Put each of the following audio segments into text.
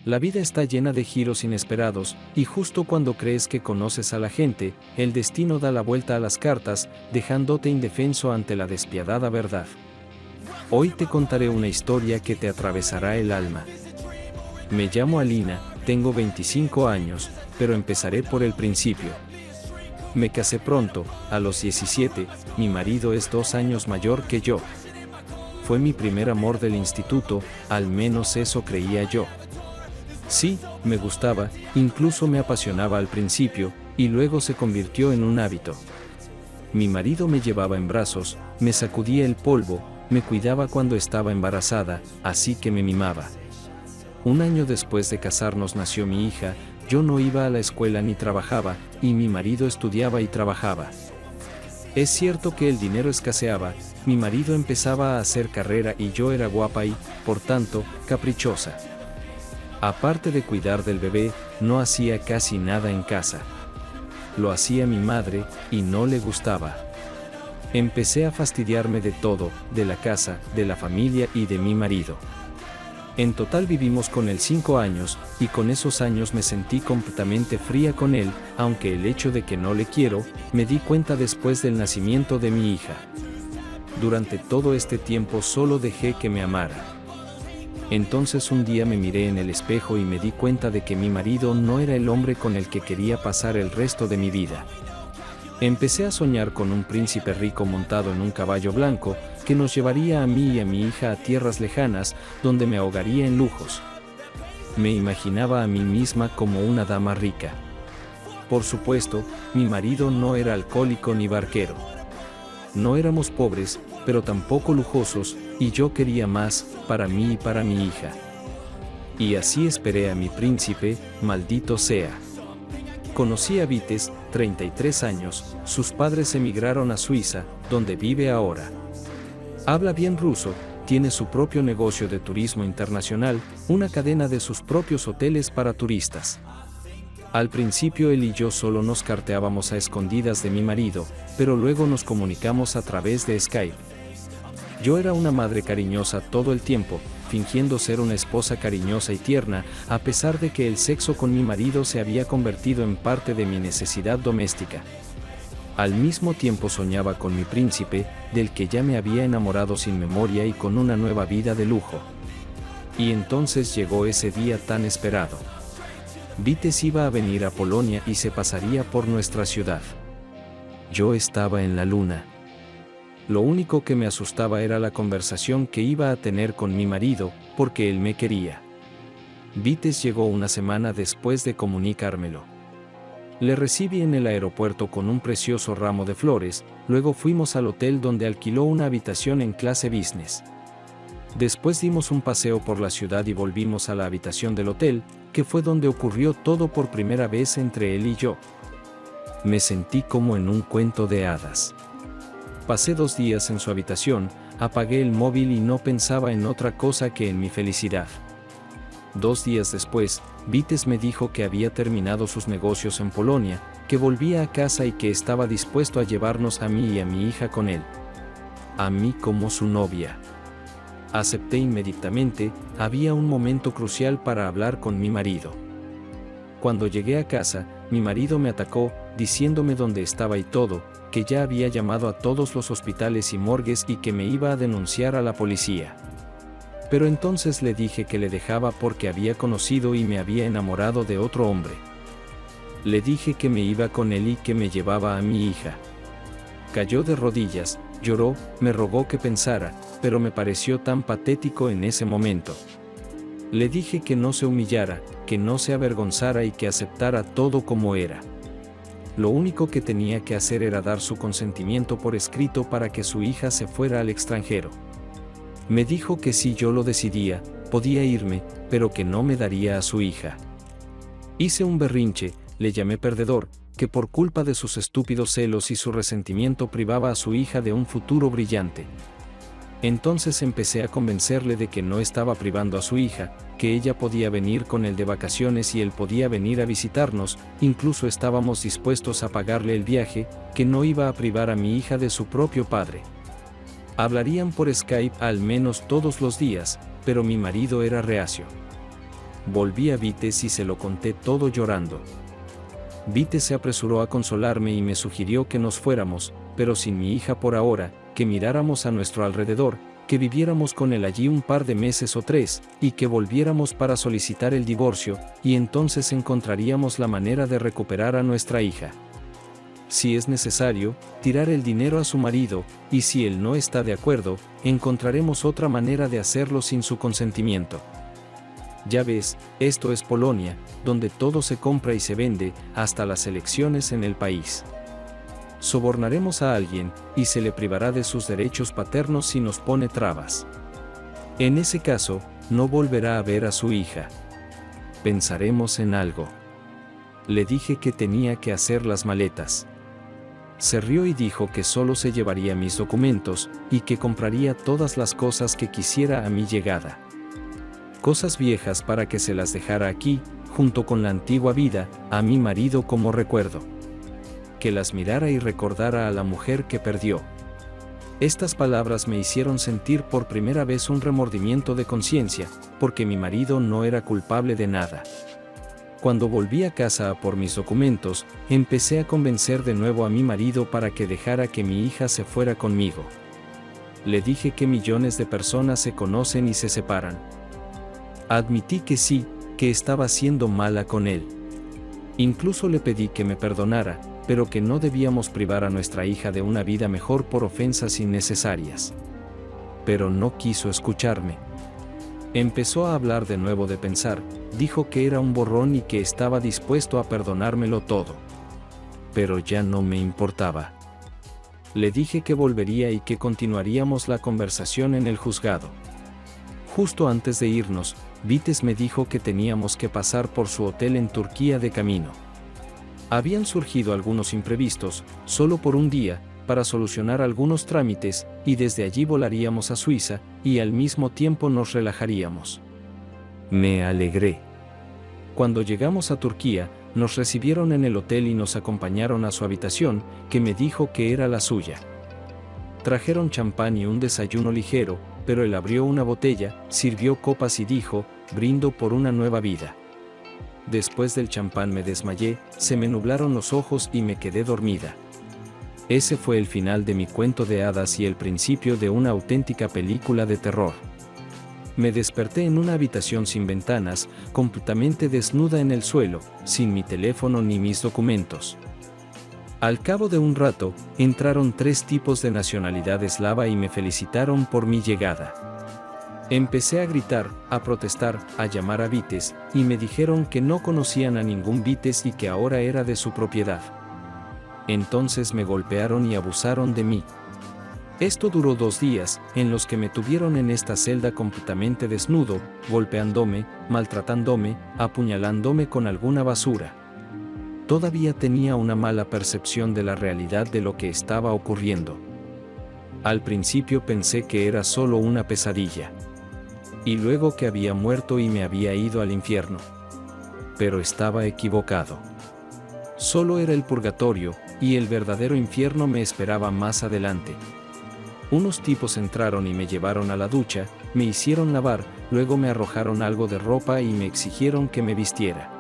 La vida está llena de giros inesperados, y justo cuando crees que conoces a la gente, el destino da la vuelta a las cartas, dejándote indefenso ante la despiadada verdad. Hoy te contaré una historia que te atravesará el alma. Me llamo Alina, tengo 25 años, pero empezaré por el principio. Me casé pronto, a los 17, mi marido es 2 años mayor que yo. Fue mi primer amor del instituto, al menos eso creía yo. Sí, me gustaba, incluso me apasionaba al principio, y luego se convirtió en un hábito. Mi marido me llevaba en brazos, me sacudía el polvo, me cuidaba cuando estaba embarazada, así que me mimaba. Un año después de casarnos nació mi hija, yo no iba a la escuela ni trabajaba, y mi marido estudiaba y trabajaba. Es cierto que el dinero escaseaba, mi marido empezaba a hacer carrera y yo era guapa y, por tanto, caprichosa. Aparte de cuidar del bebé, no hacía casi nada en casa. Lo hacía mi madre, y no le gustaba. Empecé a fastidiarme de todo, de la casa, de la familia y de mi marido. En total vivimos con él 5 años, y con esos años me sentí completamente fría con él, aunque el hecho de que no le quiero, me di cuenta después del nacimiento de mi hija. Durante todo este tiempo solo dejé que me amara. Entonces un día me miré en el espejo y me di cuenta de que mi marido no era el hombre con el que quería pasar el resto de mi vida. Empecé a soñar con un príncipe rico montado en un caballo blanco, que nos llevaría a mí y a mi hija a tierras lejanas, donde me ahogaría en lujos. Me imaginaba a mí misma como una dama rica. Por supuesto, mi marido no era alcohólico ni barquero. No éramos pobres, pero tampoco lujosos, y yo quería más, para mí y para mi hija. Y así esperé a mi príncipe, maldito sea. Conocí a Vites, 33 años, sus padres emigraron a Suiza, donde vive ahora. Habla bien ruso, tiene su propio negocio de turismo internacional, una cadena de sus propios hoteles para turistas. Al principio él y yo solo nos carteábamos a escondidas de mi marido, pero luego nos comunicamos a través de Skype. Yo era una madre cariñosa todo el tiempo, fingiendo ser una esposa cariñosa y tierna, a pesar de que el sexo con mi marido se había convertido en parte de mi necesidad doméstica. Al mismo tiempo soñaba con mi príncipe, del que ya me había enamorado sin memoria y con una nueva vida de lujo. Y entonces llegó ese día tan esperado. Vites iba a venir a Polonia y se pasaría por nuestra ciudad. Yo estaba en la luna. Lo único que me asustaba era la conversación que iba a tener con mi marido, porque él me quería. Vites llegó una semana después de comunicármelo. Le recibí en el aeropuerto con un precioso ramo de flores, luego fuimos al hotel donde alquiló una habitación en clase business. Después dimos un paseo por la ciudad y volvimos a la habitación del hotel, que fue donde ocurrió todo por primera vez entre él y yo. Me sentí como en un cuento de hadas. Pasé 2 días en su habitación, apagué el móvil y no pensaba en otra cosa que en mi felicidad. 2 días después, Vites me dijo que había terminado sus negocios en Polonia, que volvía a casa y que estaba dispuesto a llevarnos a mí y a mi hija con él. A mí como su novia. Acepté inmediatamente, había un momento crucial para hablar con mi marido. Cuando llegué a casa, mi marido me atacó, diciéndome dónde estaba y todo, que ya había llamado a todos los hospitales y morgues y que me iba a denunciar a la policía. Pero entonces le dije que le dejaba porque había conocido y me había enamorado de otro hombre. Le dije que me iba con él y que me llevaba a mi hija. Cayó de rodillas, lloró, me rogó que pensara, pero me pareció tan patético en ese momento. Le dije que no se humillara, que no se avergonzara y que aceptara todo como era. Lo único que tenía que hacer era dar su consentimiento por escrito para que su hija se fuera al extranjero. Me dijo que si yo lo decidía, podía irme, pero que no me daría a su hija. Hice un berrinche, le llamé perdedor, que por culpa de sus estúpidos celos y su resentimiento privaba a su hija de un futuro brillante. Entonces empecé a convencerle de que no estaba privando a su hija, que ella podía venir con él de vacaciones y él podía venir a visitarnos, incluso estábamos dispuestos a pagarle el viaje, que no iba a privar a mi hija de su propio padre. Hablarían por Skype al menos todos los días, pero mi marido era reacio. Volví a Vites y se lo conté todo llorando. Vites se apresuró a consolarme y me sugirió que nos fuéramos, pero sin mi hija por ahora, que miráramos a nuestro alrededor, que viviéramos con él allí un par de meses o 3, y que volviéramos para solicitar el divorcio, y entonces encontraríamos la manera de recuperar a nuestra hija. Si es necesario, tirar el dinero a su marido, y si él no está de acuerdo, encontraremos otra manera de hacerlo sin su consentimiento. Ya ves, esto es Polonia, donde todo se compra y se vende, hasta las elecciones en el país. Sobornaremos a alguien, y se le privará de sus derechos paternos si nos pone trabas. En ese caso, no volverá a ver a su hija. Pensaremos en algo. Le dije que tenía que hacer las maletas. Se rió y dijo que solo se llevaría mis documentos, y que compraría todas las cosas que quisiera a mi llegada. Cosas viejas para que se las dejara aquí, junto con la antigua vida, a mi marido como recuerdo. Que las mirara y recordara a la mujer que perdió. Estas palabras me hicieron sentir por primera vez un remordimiento de conciencia, porque mi marido no era culpable de nada. Cuando volví a casa a por mis documentos, empecé a convencer de nuevo a mi marido para que dejara que mi hija se fuera conmigo. Le dije que millones de personas se conocen y se separan. Admití que sí, que estaba siendo mala con él. Incluso le pedí que me perdonara, pero que no debíamos privar a nuestra hija de una vida mejor por ofensas innecesarias. Pero no quiso escucharme. Empezó a hablar de nuevo de pensar, dijo que era un borrón y que estaba dispuesto a perdonármelo todo. Pero ya no me importaba. Le dije que volvería y que continuaríamos la conversación en el juzgado. Justo antes de irnos, Vites me dijo que teníamos que pasar por su hotel en Turquía de camino. Habían surgido algunos imprevistos, solo por un día, para solucionar algunos trámites, y desde allí volaríamos a Suiza, y al mismo tiempo nos relajaríamos. Me alegré. Cuando llegamos a Turquía, nos recibieron en el hotel y nos acompañaron a su habitación, que me dijo que era la suya. Trajeron champán y un desayuno ligero, pero él abrió una botella, sirvió copas y dijo, brindo por una nueva vida. Después del champán me desmayé, se me nublaron los ojos y me quedé dormida. Ese fue el final de mi cuento de hadas y el principio de una auténtica película de terror. Me desperté en una habitación sin ventanas, completamente desnuda en el suelo, sin mi teléfono ni mis documentos. Al cabo de un rato, entraron 3 tipos de nacionalidad eslava y me felicitaron por mi llegada. Empecé a gritar, a protestar, a llamar a Vites, y me dijeron que no conocían a ningún Vites y que ahora era de su propiedad. Entonces me golpearon y abusaron de mí. Esto duró 2 días, en los que me tuvieron en esta celda completamente desnudo, golpeándome, maltratándome, apuñalándome con alguna basura. Todavía tenía una mala percepción de la realidad de lo que estaba ocurriendo. Al principio pensé que era solo una pesadilla. Y luego que había muerto y me había ido al infierno. Pero estaba equivocado. Solo era el purgatorio, y el verdadero infierno me esperaba más adelante. Unos tipos entraron y me llevaron a la ducha, me hicieron lavar, luego me arrojaron algo de ropa y me exigieron que me vistiera.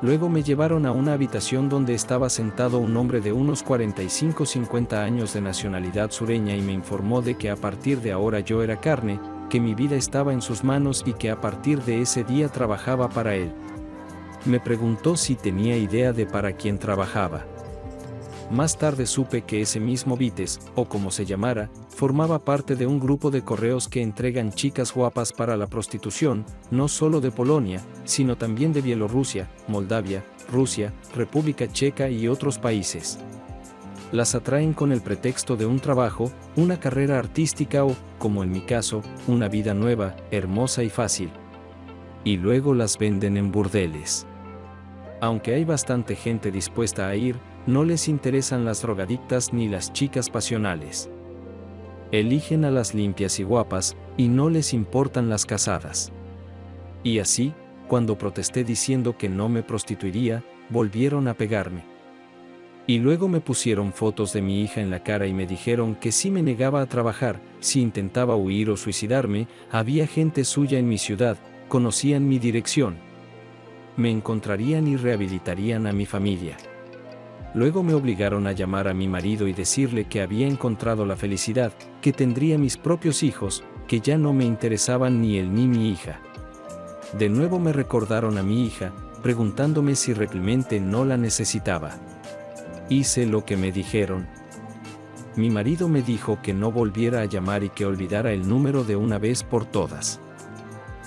Luego me llevaron a una habitación donde estaba sentado un hombre de unos 45-50 años de nacionalidad sureña y me informó de que a partir de ahora yo era carne, que mi vida estaba en sus manos y que a partir de ese día trabajaba para él. Me preguntó si tenía idea de para quién trabajaba. Más tarde supe que ese mismo Vites, o como se llamara, formaba parte de un grupo de correos que entregan chicas guapas para la prostitución, no solo de Polonia, sino también de Bielorrusia, Moldavia, Rusia, República Checa y otros países. Las atraen con el pretexto de un trabajo, una carrera artística o, como en mi caso, una vida nueva, hermosa y fácil. Y luego las venden en burdeles. Aunque hay bastante gente dispuesta a ir, no les interesan las drogadictas ni las chicas pasionales. Eligen a las limpias y guapas, y no les importan las casadas. Y así, cuando protesté diciendo que no me prostituiría, volvieron a pegarme. Y luego me pusieron fotos de mi hija en la cara y me dijeron que si me negaba a trabajar, si intentaba huir o suicidarme, había gente suya en mi ciudad, conocían mi dirección. Me encontrarían y rehabilitarían a mi familia. Luego me obligaron a llamar a mi marido y decirle que había encontrado la felicidad, que tendría mis propios hijos, que ya no me interesaban ni él ni mi hija. De nuevo me recordaron a mi hija, preguntándome si realmente no la necesitaba. Hice lo que me dijeron. Mi marido me dijo que no volviera a llamar y que olvidara el número de una vez por todas.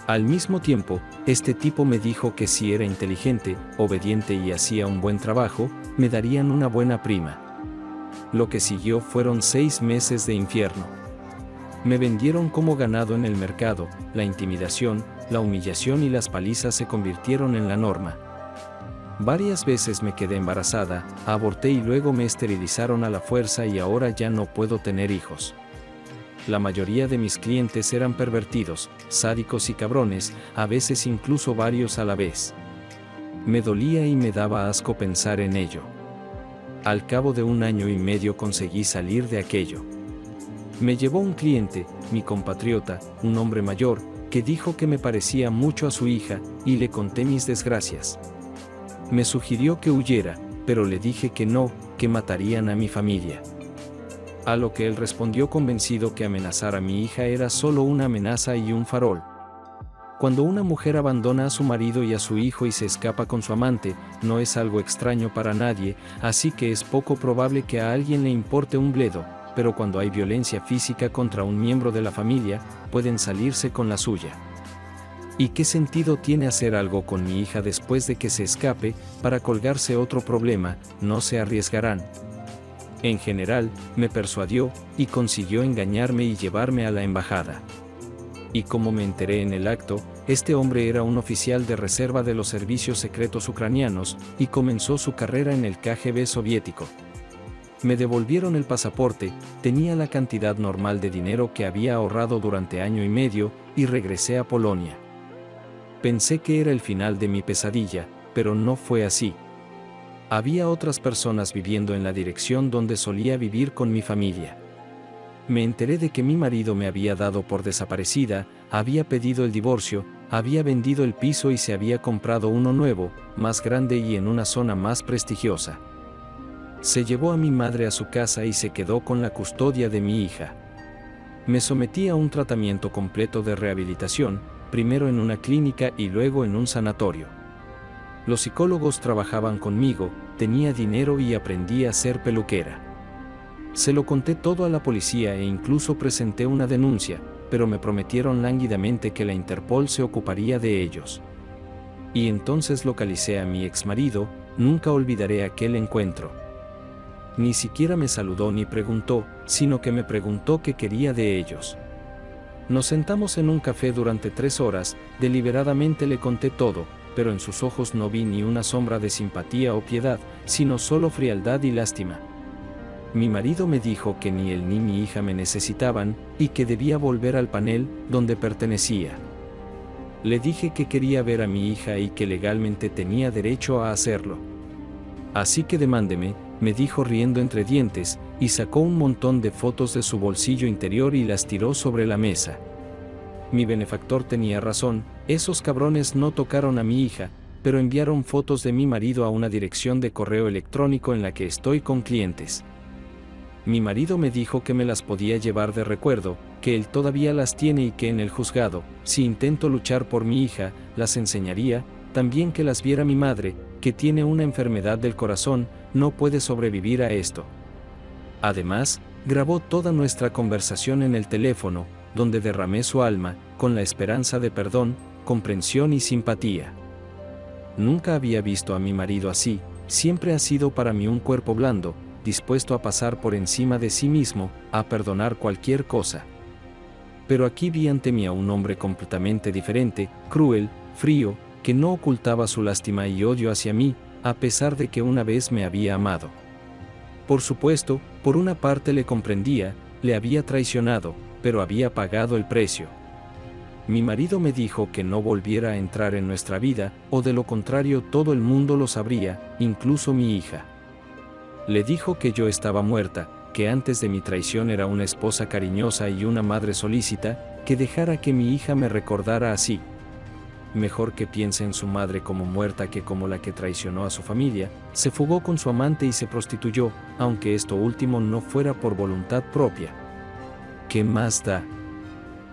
Al mismo tiempo, este tipo me dijo que si era inteligente, obediente y hacía un buen trabajo, me darían una buena prima. Lo que siguió fueron 6 meses de infierno. Me vendieron como ganado en el mercado, la intimidación, la humillación y las palizas se convirtieron en la norma. Varias veces me quedé embarazada, aborté y luego me esterilizaron a la fuerza y ahora ya no puedo tener hijos. La mayoría de mis clientes eran pervertidos, sádicos y cabrones, a veces incluso varios a la vez. Me dolía y me daba asco pensar en ello. Al cabo de 1 año y medio conseguí salir de aquello. Me llevó un cliente, mi compatriota, un hombre mayor, que dijo que me parecía mucho a su hija, y le conté mis desgracias. Me sugirió que huyera, pero le dije que no, que matarían a mi familia. A lo que él respondió convencido que amenazar a mi hija era solo una amenaza y un farol. Cuando una mujer abandona a su marido y a su hijo y se escapa con su amante, no es algo extraño para nadie, así que es poco probable que a alguien le importe un bledo, pero cuando hay violencia física contra un miembro de la familia, pueden salirse con la suya. ¿Y qué sentido tiene hacer algo con mi hija después de que se escape? Para colgarse otro problema, no se arriesgarán. En general, me persuadió, y consiguió engañarme y llevarme a la embajada. Y como me enteré en el acto, este hombre era un oficial de reserva de los servicios secretos ucranianos, y comenzó su carrera en el KGB soviético. Me devolvieron el pasaporte, tenía la cantidad normal de dinero que había ahorrado durante 1 año y medio, y regresé a Polonia. Pensé que era el final de mi pesadilla, pero no fue así. Había otras personas viviendo en la dirección donde solía vivir con mi familia. Me enteré de que mi marido me había dado por desaparecida, había pedido el divorcio, había vendido el piso y se había comprado uno nuevo, más grande y en una zona más prestigiosa. Se llevó a mi madre a su casa y se quedó con la custodia de mi hija. Me sometí a un tratamiento completo de rehabilitación, primero en una clínica y luego en un sanatorio. Los psicólogos trabajaban conmigo, tenía dinero y aprendí a ser peluquera. Se lo conté todo a la policía e incluso presenté una denuncia, pero me prometieron lánguidamente que la Interpol se ocuparía de ellos. Y entonces localicé a mi exmarido, nunca olvidaré aquel encuentro. Ni siquiera me saludó ni preguntó, sino que me preguntó qué quería de ellos. Nos sentamos en un café durante 3 horas, deliberadamente le conté todo, pero en sus ojos no vi ni una sombra de simpatía o piedad, sino solo frialdad y lástima. Mi marido me dijo que ni él ni mi hija me necesitaban, y que debía volver al panel, donde pertenecía. Le dije que quería ver a mi hija y que legalmente tenía derecho a hacerlo. Así que demándeme, me dijo riendo entre dientes, y sacó un montón de fotos de su bolsillo interior y las tiró sobre la mesa. Mi benefactor tenía razón, esos cabrones no tocaron a mi hija, pero enviaron fotos de mi marido a una dirección de correo electrónico en la que estoy con clientes. Mi marido me dijo que me las podía llevar de recuerdo, que él todavía las tiene y que en el juzgado, si intento luchar por mi hija, las enseñaría, también que las viera mi madre, que tiene una enfermedad del corazón, no puede sobrevivir a esto. Además, grabó toda nuestra conversación en el teléfono, donde derramé su alma, con la esperanza de perdón, comprensión y simpatía. Nunca había visto a mi marido así, siempre ha sido para mí un cuerpo blando, dispuesto a pasar por encima de sí mismo, a perdonar cualquier cosa. Pero aquí vi ante mí a un hombre completamente diferente, cruel, frío, que no ocultaba su lástima y odio hacia mí, a pesar de que una vez me había amado. Por supuesto, por una parte le comprendía, le había traicionado, pero había pagado el precio. Mi marido me dijo que no volviera a entrar en nuestra vida, o de lo contrario todo el mundo lo sabría, incluso mi hija. Le dijo que yo estaba muerta, que antes de mi traición era una esposa cariñosa y una madre solícita, que dejara que mi hija me recordara así. mejor que piense en su madre como muerta que como la que traicionó a su familia, se fugó con su amante y se prostituyó, aunque esto último no fuera por voluntad propia. ¿Qué más da?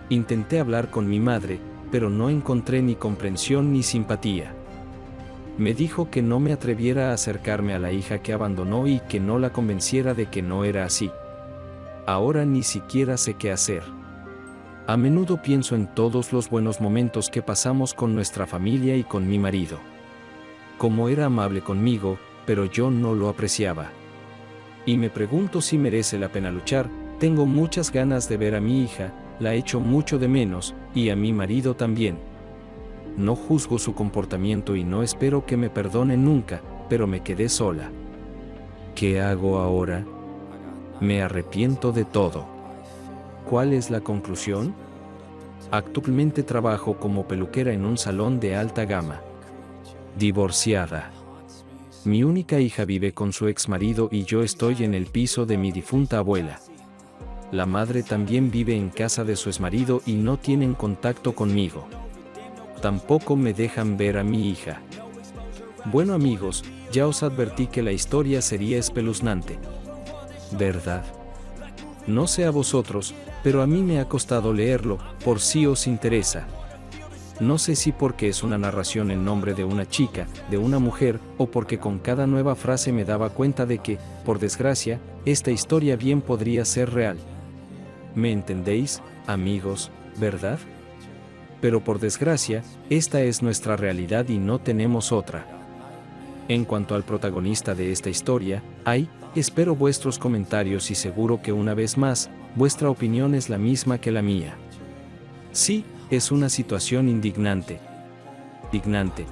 Intenté hablar con mi madre, pero no encontré ni comprensión ni simpatía. Me dijo que no me atreviera a acercarme a la hija que abandonó y que no la convenciera de que no era así. Ahora ni siquiera sé qué hacer. A menudo pienso en todos los buenos momentos que pasamos con nuestra familia y con mi marido. Cómo era amable conmigo, pero yo no lo apreciaba. Y me pregunto si merece la pena luchar. Tengo muchas ganas de ver a mi hija, la echo mucho de menos, y a mi marido también. No juzgo su comportamiento y no espero que me perdone nunca, pero me quedé sola. ¿Qué hago ahora? Me arrepiento de todo. ¿Cuál es la conclusión? Actualmente trabajo como peluquera en un salón de alta gama. Divorciada. Mi única hija vive con su exmarido y yo estoy en el piso de mi difunta abuela. La madre también vive en casa de su exmarido y no tienen contacto conmigo. Tampoco me dejan ver a mi hija. Bueno amigos, ya os advertí que la historia sería espeluznante. ¿Verdad? No sé a vosotros, pero a mí me ha costado leerlo, por si os interesa. No sé si porque es una narración en nombre de una chica, de una mujer, o porque con cada nueva frase me daba cuenta de que, por desgracia, esta historia bien podría ser real. ¿Me entendéis, amigos, verdad? Pero por desgracia, esta es nuestra realidad y no tenemos otra. En cuanto al protagonista de esta historia, espero vuestros comentarios y seguro que una vez más, vuestra opinión es la misma que la mía. Sí, es una situación indignante. Indignante,